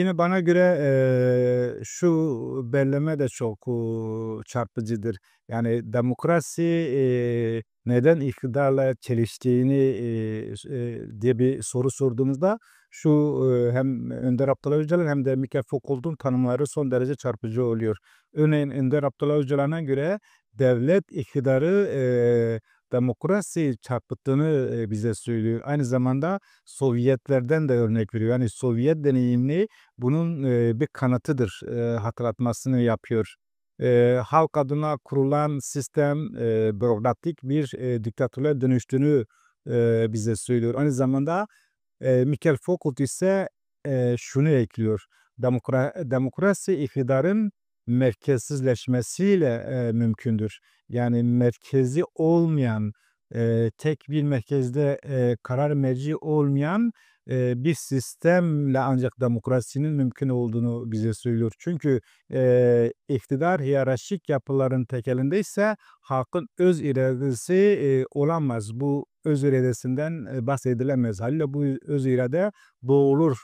Yine bana göre, şu belleme de çok, çarpıcıdır. Yani demokrasi, neden iktidarla çeliştiğini, diye bir soru sorduğumuzda şu, hem Önder Abdullah Öcalan hem de Mikhail Foucault'un tanımları son derece çarpıcı oluyor. Örneğin Önder Abdullah Öcalan'a göre devlet iktidarı, demokrasiyi çarpıttığını, bize söylüyor. Aynı zamanda Sovyetlerden de örnek veriyor. Yani Sovyet deneyimi bunun, bir kanıtıdır, hatırlatmasını yapıyor. Halk adına kurulan sistem, bürokratik bir, diktatörlüğe dönüştüğünü, bize söylüyor. Aynı zamanda, Mikhail Foucault ise, şunu ekliyor: Demokrasi iktidarın merkezsizleşmesiyle, mümkündür. Yani merkezi olmayan, tek bir merkezde, karar merci olmayan, bir sistemle ancak demokrasinin mümkün olduğunu bize söylüyor. Çünkü, iktidar hiyerarşik yapıların tekelindeyse halkın öz iradesi, olamaz. Bu öz iradesinden, bahsedilemez. Hâliyle bu öz irade boğulur,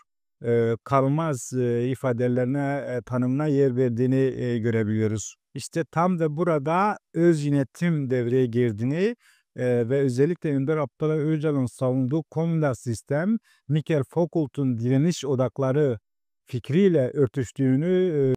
kalmaz, ifadelerine, tanımına yer verdiğini, görebiliyoruz. İşte tam da burada öz yönetim devreye girdiğini, ve özellikle Önder Abdullah Öcalan'ın savunduğu komünal sistem, Mikhail Foucault'un direniş odakları fikriyle örtüştüğünü,